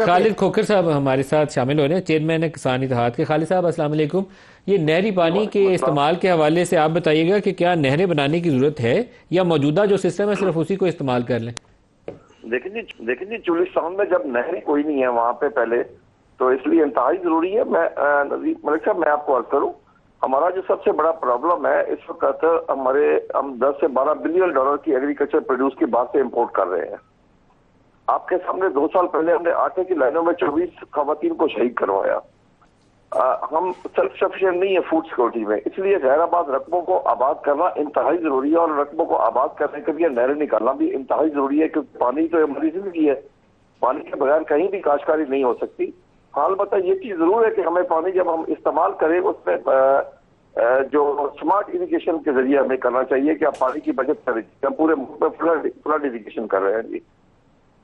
खालिद खोखर साहब हमारे साथ शामिल हो रहे हैं, चेयरमैन है किसान इत्तेहाद के। खालिद साहब अस्सलाम वालेकुम। ये नहरी पानी के इस्तेमाल के हवाले से आप बताइएगा कि क्या नहरें बनाने की जरूरत है या मौजूदा जो सिस्टम है सिर्फ उसी को इस्तेमाल कर लें? देखिए जी, चुलिस्तान में जब नहरी कोई नहीं है वहां पे पहले, तो इसलिए इंतहाई जरूरी है। मैं नजीर मलिक साहब, मैं आपको अर्ज करूं, हमारा जो सबसे बड़ा प्रॉब्लम है इस वक्त, हम 10 से 12 बिलियन डॉलर की एग्रीकल्चर प्रोड्यूस की बात से इम्पोर्ट कर रहे हैं। आपके सामने 2 साल पहले हमने आटे की लाइनों में 24 खवातीन को शहीद करवाया। हम सेल्फ सफिशिएंट नहीं है फूड सिक्योरिटी में, इसलिए गैराबाद रकबों को आबाद करना इंतहाई जरूरी है, और रकबों को आबाद करने के लिए नहरें निकालना भी इंतहाई जरूरी है, क्योंकि पानी तो हमारी जिंदगी है। पानी के बगैर कहीं भी काश्तकारी नहीं हो सकती। हाल बता ये चीज जरूर है कि हमें पानी जब हम इस्तेमाल करें उसमें जो स्मार्ट इरिगेशन के जरिए हमें करना चाहिए कि आप पानी की बचत करें। हम पूरे मुल्क में फ्लड इरिगेशन कर रहे हैं जी।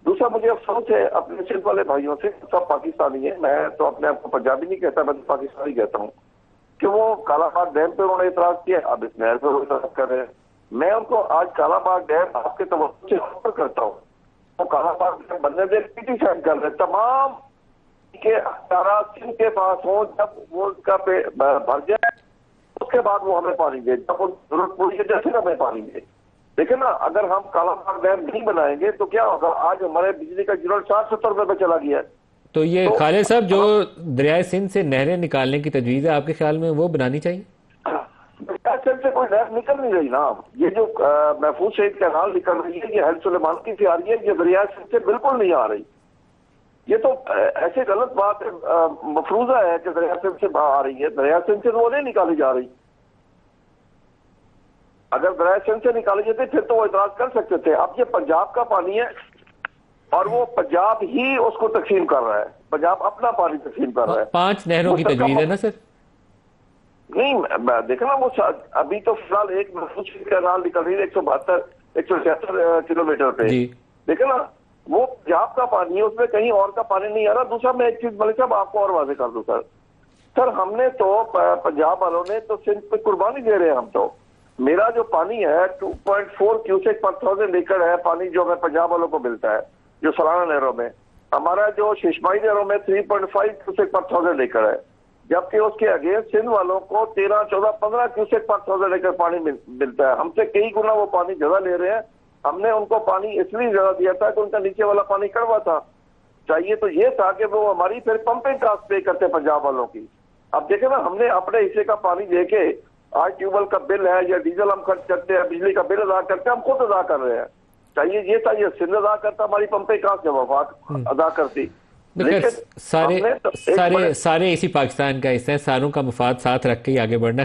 दूसरा, मुझे अफसोस है अपने सिंध वाले भाइयों से, सब पाकिस्तानी है, मैं तो अपने आप को पंजाबी नहीं कहता, मैं तो पाकिस्तानी कहता हूँ, कि वो कालाबाग डैम पे उन्होंने इतराज किया, अब इस नहर पे वो इतराज कर रहे हैं। मैं उनको आज कालाबाग डैम आपके तवज्जो से ऑफर करता हूँ, तो कालाबाग डैम बनने दे, पिटीशन कर रहे तमाम के सारा सिंध के पास हो, जब वो उसका पे भर जाए उसके बाद वो हमें पानी दे, जब वो जरूरत पूरी है जैसे हमें पानी दे। देखिए ना, अगर हम कालाबाग डैम नहीं बनाएंगे तो क्या होगा? आज हमारे बिजली का यूनिट 60-70 रुपए पे चला गया है। तो ये तो खालिद साहब जो दरियाए सिंध से नहरें निकालने की तजवीज़ है, आपके ख्याल में वो बनानी चाहिए? से कोई नहर निकल नहीं रही ना। ये जो महफूज शहीद कैनाल निकल रही है, ये हेल सुलेमान की से आ रही है, ये दरिया सिंध से बिल्कुल नहीं आ रही। ये तो ऐसे गलत बात है, मफरूजा है कि दरिया सिंध से आ रही है। दरिया सिंध से तो वो नहीं निकाली जा रही। अगर दरिया सिंध से निकाली जाती फिर तो वो इतराज कर सकते थे। अब ये पंजाब का पानी है और वो पंजाब ही उसको तकसीम कर रहा है, पंजाब अपना पानी तकसीम कर रहा है। 5 नहरों की तजवीज़ है ना सर? नहीं, देखना वो अभी तो फिलहाल एक महफूज कैनाल निकल रही है 172-176 किलोमीटर पे। देखे ना, वो पंजाब का पानी है, उसमें कहीं और का पानी नहीं आ रहा। दूसरा, मैं एक चीज मलिक साहब आपको और वाजे कर दूं सर, हमने तो पंजाब वालों ने तो सिंध पे कुर्बानी दे रहे हैं। हम तो, मेरा जो पानी है 2.4 क्यूसेक पर 1000 एकड़ है पानी जो हमें पंजाब वालों को मिलता है, जो सलाना नहरों में। हमारा जो शिशमाई नहरों में 3.5 क्यूसेक पर 1000 एकड़ है, जबकि उसके अगेंस्ट सिंध वालों को 13, 14, 15 क्यूसेक पर 1000 एकड़ पानी मिलता है। हमसे कई गुना वो पानी ज्यादा ले रहे हैं। हमने उनको पानी इसलिए ज्यादा दिया था कि उनका नीचे वाला पानी कड़वा था। चाहिए तो ये था कि वो हमारी फिर पंपिंग कास्ट पे करते पंजाब वालों की। अब देखे ना, हमने अपने हिस्से का पानी देके आज ट्यूबवेल का बिल है या डीजल हम खर्च करते हैं, बिजली का बिल अदा करते हैं, हम खुद अदा कर रहे हैं। चाहिए ये था, ये सिंध अदा करता, हमारी पंपिंग कास्ट जब वफाक अदा करती। सारे इसी पाकिस्तान का हिस्सा है, सारों का मफाद साथ रख के ही आगे बढ़ना।